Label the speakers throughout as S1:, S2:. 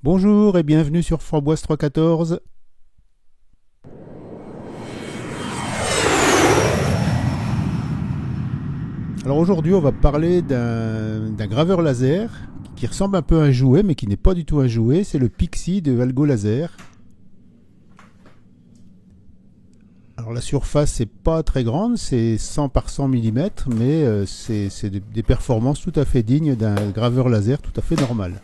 S1: Bonjour et bienvenue sur Framboise 314. Alors aujourd'hui on va parler d'un graveur laser qui ressemble un peu à un jouet mais qui n'est pas du tout un jouet, c'est le Pixie de Algo Laser. Alors la surface c'est pas très grande, c'est 100 par 100 mm mais c'est des performances tout à fait dignes d'un graveur laser tout à fait normal.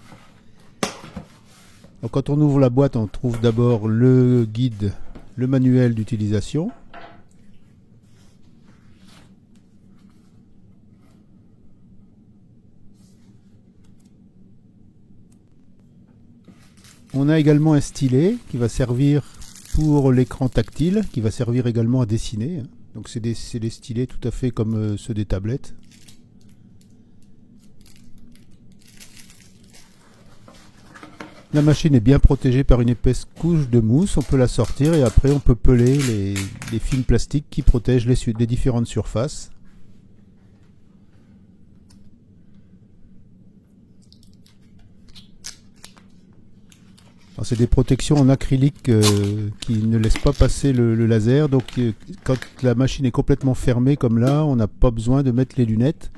S1: Donc quand on ouvre la boîte, on trouve d'abord le guide, le manuel d'utilisation. On a également un stylet qui va servir pour l'écran tactile, qui va servir également à dessiner. Donc c'est des stylets tout à fait comme ceux des tablettes. La machine est bien protégée par une épaisse couche de mousse, on peut la sortir et après on peut peler les films plastiques qui protègent les différentes surfaces. C'est des protections en acrylique qui ne laissent pas passer le laser, donc quand la machine est complètement fermée comme là, on n'a pas besoin de mettre les lunettes.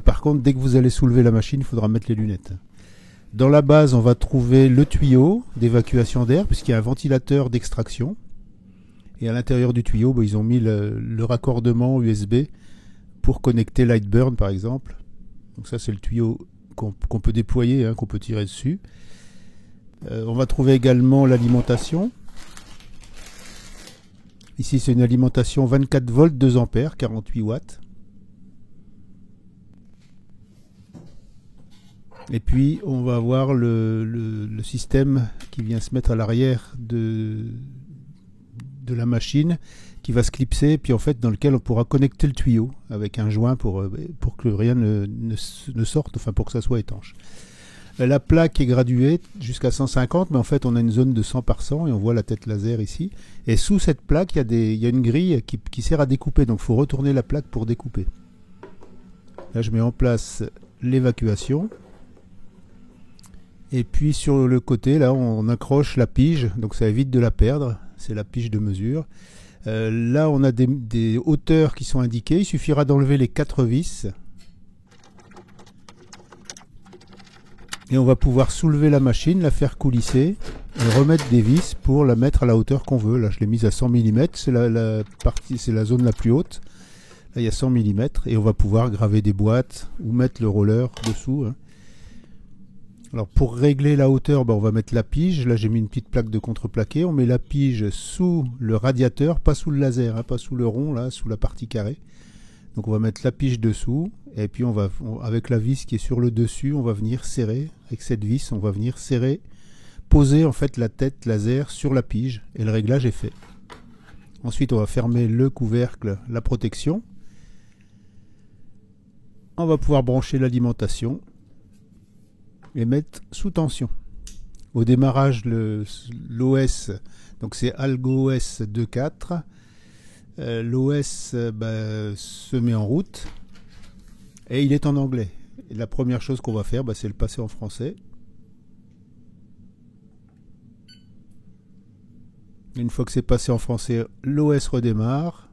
S1: Par contre, dès que vous allez soulever la machine, il faudra mettre les lunettes. Dans la base, on va trouver le tuyau d'évacuation d'air, puisqu'il y a un ventilateur d'extraction. Et à l'intérieur du tuyau, ils ont mis le raccordement USB pour connecter Lightburn, par exemple. Donc ça, c'est le tuyau qu'on peut déployer, qu'on peut tirer dessus. On va trouver également l'alimentation. Ici, c'est une alimentation 24 volts, 2 ampères, 48 watts. Et puis on va avoir le système qui vient se mettre à l'arrière de la machine, qui va se clipser, et puis en fait dans lequel on pourra connecter le tuyau avec un joint pour que rien ne sorte, enfin pour que ça soit étanche. La plaque est graduée jusqu'à 150, mais en fait on a une zone de 100 par 100 et on voit la tête laser ici. Et sous cette plaque, il y a une grille qui sert à découper, donc il faut retourner la plaque pour découper. Là je mets en place l'évacuation. Et puis sur le côté, là, on accroche la pige, donc ça évite de la perdre. C'est la pige de mesure. Là, on a des hauteurs qui sont indiquées. Il suffira d'enlever les 4 vis. Et on va pouvoir soulever la machine, la faire coulisser et remettre des vis pour la mettre à la hauteur qu'on veut. Là, je l'ai mise à 100 mm. C'est la zone la plus haute. Là, il y a 100 mm. Et on va pouvoir graver des boîtes ou mettre le roller dessous. Alors pour régler la hauteur, on va mettre la pige. Là j'ai mis une petite plaque de contreplaqué. On met la pige sous le radiateur, pas sous le laser, pas sous le rond, là, sous la partie carrée. Donc on va mettre la pige dessous. Et puis avec la vis qui est sur le dessus, on va venir serrer. Avec cette vis, on va venir serrer, poser en fait la tête laser sur la pige. Et le réglage est fait. Ensuite on va fermer le couvercle, la protection. On va pouvoir brancher l'alimentation et mettre sous tension. Au démarrage, l'OS, donc c'est AlgoOS 2.4. L'OS se met en route et il est en anglais. Et la première chose qu'on va faire, c'est le passer en français. Une fois que c'est passé en français, l'OS redémarre.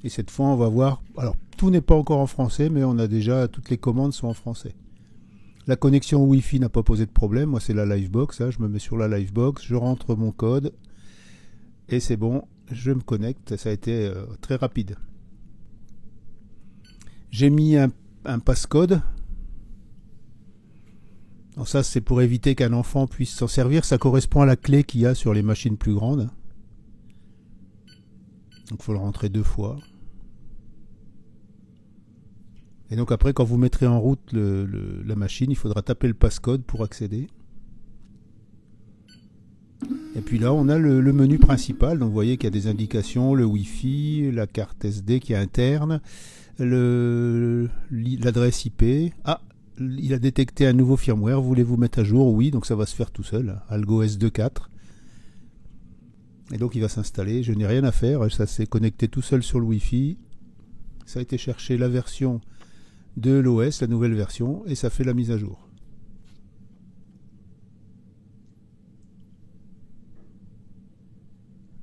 S1: Et cette fois, on va voir... Alors, tout n'est pas encore en français, mais on a déjà... Toutes les commandes sont en français. La connexion Wi-Fi n'a pas posé de problème. Moi, c'est la Livebox. Je me mets sur la Livebox, je rentre mon code et c'est bon, je me connecte. Ça a été très rapide. J'ai mis un passcode. Alors ça, c'est pour éviter qu'un enfant puisse s'en servir. Ça correspond à la clé qu'il y a sur les machines plus grandes. Donc, il faut le rentrer 2 fois. Et donc après, quand vous mettrez en route la machine, il faudra taper le passcode pour accéder. Et puis là, on a le menu principal. Donc vous voyez qu'il y a des indications, le Wi-Fi, la carte SD qui est interne, l'adresse IP. Ah, il a détecté un nouveau firmware. Voulez-vous mettre à jour? Oui, donc ça va se faire tout seul. AlgoOS 2.4. Et donc il va s'installer. Je n'ai rien à faire. Ça s'est connecté tout seul sur le Wi-Fi. Ça a été chercher la version de l'OS, la nouvelle version, et ça fait la mise à jour.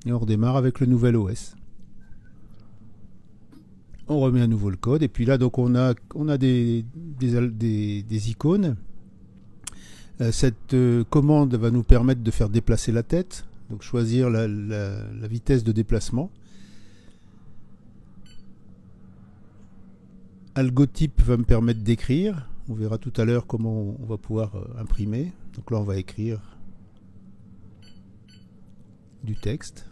S1: Et on redémarre avec le nouvel OS. On remet à nouveau le code. Et puis là, donc on a des icônes. Cette commande va nous permettre de faire déplacer la tête. Donc choisir la vitesse de déplacement. Algotype va me permettre d'écrire. On verra tout à l'heure comment on va pouvoir imprimer. Donc là, on va écrire du texte.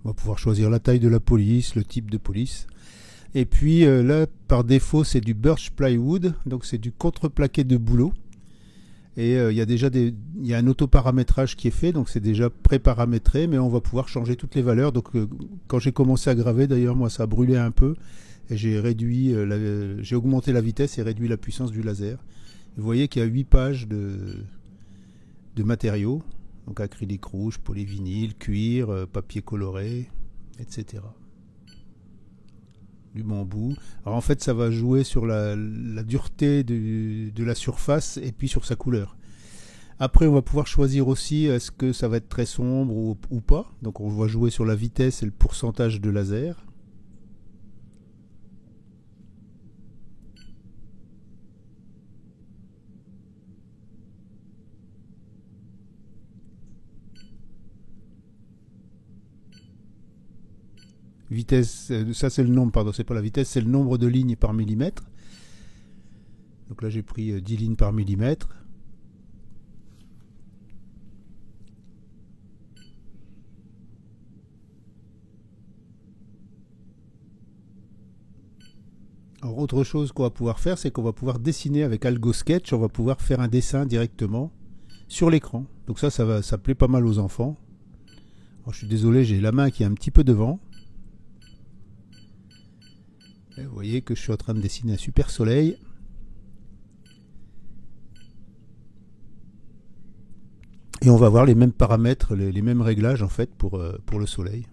S1: On va pouvoir choisir la taille de la police, le type de police. Et puis là, par défaut, c'est du Birch Plywood, donc c'est du contreplaqué de boulot. Et il y a un autoparamétrage qui est fait, donc c'est déjà pré-paramétré, mais on va pouvoir changer toutes les valeurs. Donc quand j'ai commencé à graver, d'ailleurs, moi ça a brûlé un peu, et j'ai augmenté la vitesse et réduit la puissance du laser. Vous voyez qu'il y a 8 pages de matériaux, donc acrylique rouge, polyvinyle, cuir, papier coloré, etc. Du bambou. Alors en fait, ça va jouer sur la dureté de la surface et puis sur sa couleur. Après, on va pouvoir choisir aussi est-ce que ça va être très sombre ou pas. Donc on va jouer sur la vitesse et le pourcentage de laser. Vitesse, ça c'est le nombre, pardon, c'est pas la vitesse, c'est le nombre de lignes par millimètre. Donc là j'ai pris 10 lignes par millimètre. Alors autre chose qu'on va pouvoir faire, c'est qu'on va pouvoir dessiner avec Algo Sketch, on va pouvoir faire un dessin directement sur l'écran. Donc ça plaît pas mal aux enfants. Alors, je suis désolé, j'ai la main qui est un petit peu devant. Et vous voyez que je suis en train de dessiner un super soleil. Et on va avoir les mêmes paramètres, les mêmes réglages en fait pour le soleil.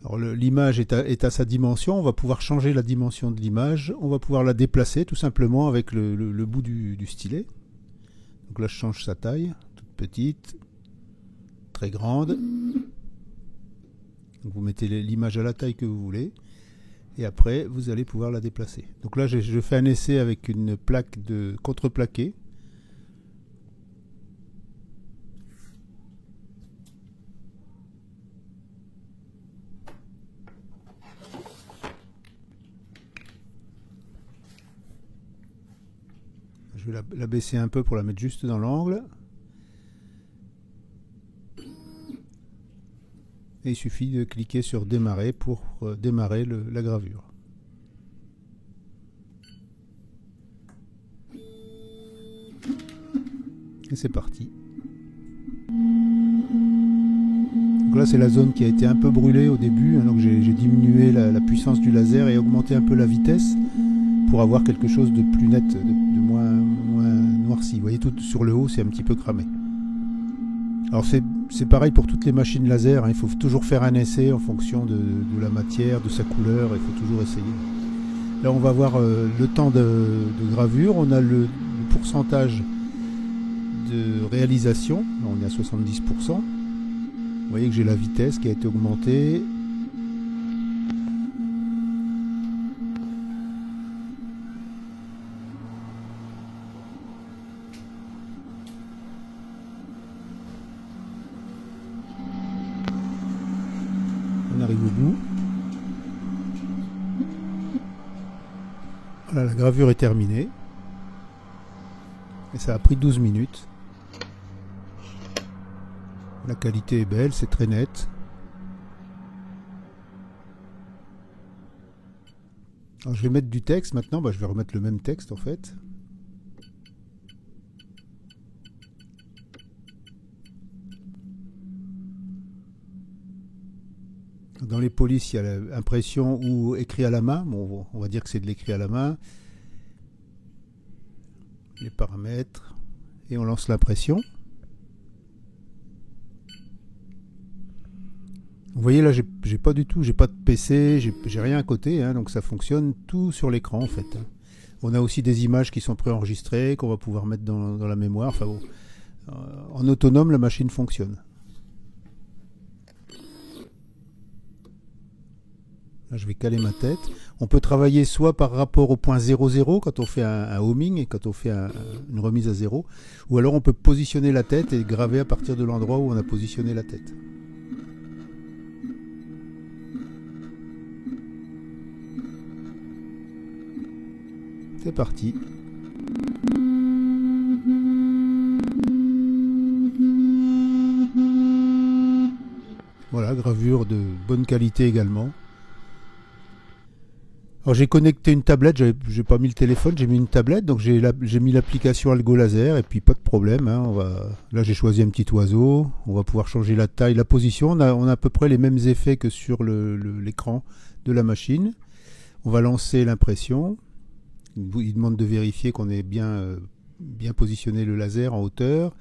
S1: Alors l'image est à sa dimension, on va pouvoir changer la dimension de l'image, on va pouvoir la déplacer tout simplement avec le bout du stylet. Donc là je change sa taille, toute petite, très grande. Donc vous mettez l'image à la taille que vous voulez et après vous allez pouvoir la déplacer. Donc là je fais un essai avec une plaque de contreplaqué. Je vais la baisser un peu pour la mettre juste dans l'angle. Et il suffit de cliquer sur démarrer pour démarrer la gravure. Et c'est parti. Donc là c'est la zone qui a été un peu brûlée au début, hein, donc j'ai diminué la puissance du laser et augmenté un peu la vitesse pour avoir quelque chose de plus net, de moins noirci. Vous voyez, tout sur le haut c'est un petit peu cramé. Alors c'est pareil pour toutes les machines laser, hein, il faut toujours faire un essai en fonction de la matière, de sa couleur, il faut toujours essayer. Là on va voir le temps de gravure, on a le pourcentage de réalisation, là, on est à 70%. Vous voyez que j'ai la vitesse qui a été augmentée. On arrive au bout. Voilà, la gravure est terminée. Et ça a pris 12 minutes. La qualité est belle, c'est très net. Alors je vais mettre du texte maintenant, je vais remettre le même texte en fait. Dans les polices, il y a l'impression ou écrit à la main. Bon, on va dire que c'est de l'écrit à la main. Les paramètres. Et on lance l'impression. Vous voyez là, j'ai pas du tout, j'ai pas de PC, j'ai rien à côté, hein, donc ça fonctionne tout sur l'écran en fait. On a aussi des images qui sont préenregistrées, qu'on va pouvoir mettre dans la mémoire. Enfin bon, en autonome, la machine fonctionne. Là, je vais caler ma tête. On peut travailler soit par rapport au point 00 quand on fait un homing et quand on fait une remise à 0, ou alors on peut positionner la tête et graver à partir de l'endroit où on a positionné la tête. C'est parti. Voilà, gravure de bonne qualité également. Alors j'ai connecté une tablette, j'ai pas mis le téléphone, j'ai mis une tablette, donc j'ai mis l'application Algo Laser et puis pas de problème. Hein, là j'ai choisi un petit oiseau, on va pouvoir changer la taille, la position, on a à peu près les mêmes effets que sur l'écran de la machine. On va lancer l'impression. Il demande de vérifier qu'on ait bien positionné le laser en hauteur.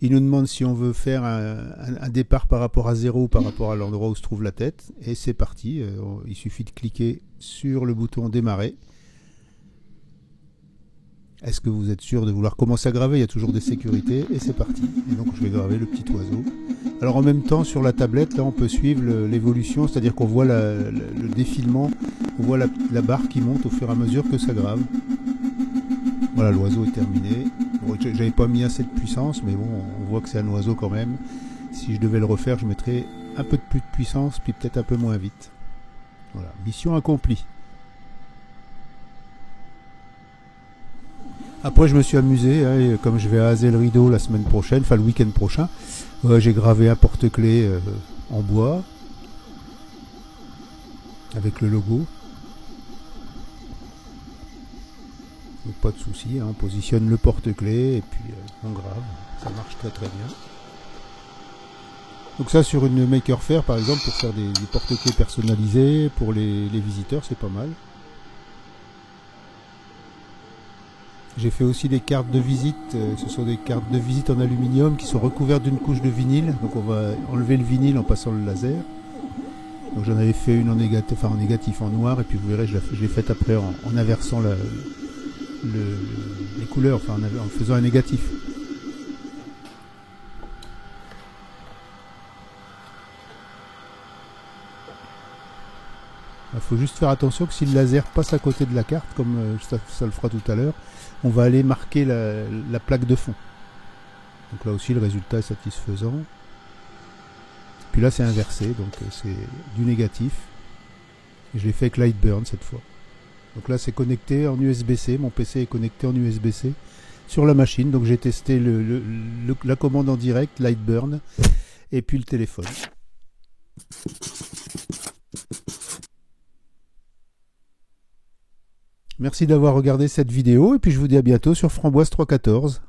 S1: Il nous demande si on veut faire un départ par rapport à 0 ou par rapport à l'endroit où se trouve la tête. Et c'est parti. Il suffit de cliquer sur le bouton démarrer. Est-ce que vous êtes sûr de vouloir commencer à graver? Il y a toujours des sécurités. Et c'est parti. Et donc je vais graver le petit oiseau. Alors en même temps, sur la tablette, là on peut suivre l'évolution. C'est-à-dire qu'on voit le défilement. On voit la barre qui monte au fur et à mesure que ça grave. Voilà, l'oiseau est terminé. Bon, j'avais pas mis assez de puissance, mais bon, on voit que c'est un oiseau quand même. Si je devais le refaire, je mettrais un peu de plus de puissance, puis peut-être un peu moins vite. Voilà, mission accomplie. Après, je me suis amusé, hein, et comme je vais à Hazel Rideau la semaine prochaine, enfin le week-end prochain, j'ai gravé un porte-clés en bois, avec le logo. Donc pas de souci, hein, on positionne le porte-clés et puis on grave, ça marche très très bien. Donc ça sur une Maker Faire par exemple pour faire des porte-clés personnalisés pour les visiteurs, c'est pas mal. J'ai fait aussi des cartes de visite, ce sont des cartes de visite en aluminium qui sont recouvertes d'une couche de vinyle, donc on va enlever le vinyle en passant le laser. Donc j'en avais fait une en négatif, en noir, et puis vous verrez je l'ai faite après en inversant les couleurs, enfin en faisant un négatif. Il faut juste faire attention que si le laser passe à côté de la carte, comme ça le fera tout à l'heure, on va aller marquer la plaque de fond. Donc là aussi le résultat est satisfaisant. Puis là c'est inversé, donc c'est du négatif. Et je l'ai fait avec Lightburn cette fois. Donc là c'est connecté en USB-C, mon PC est connecté en USB-C sur la machine. Donc j'ai testé la commande en direct, Lightburn, et puis le téléphone. Merci d'avoir regardé cette vidéo et puis je vous dis à bientôt sur Framboise 314.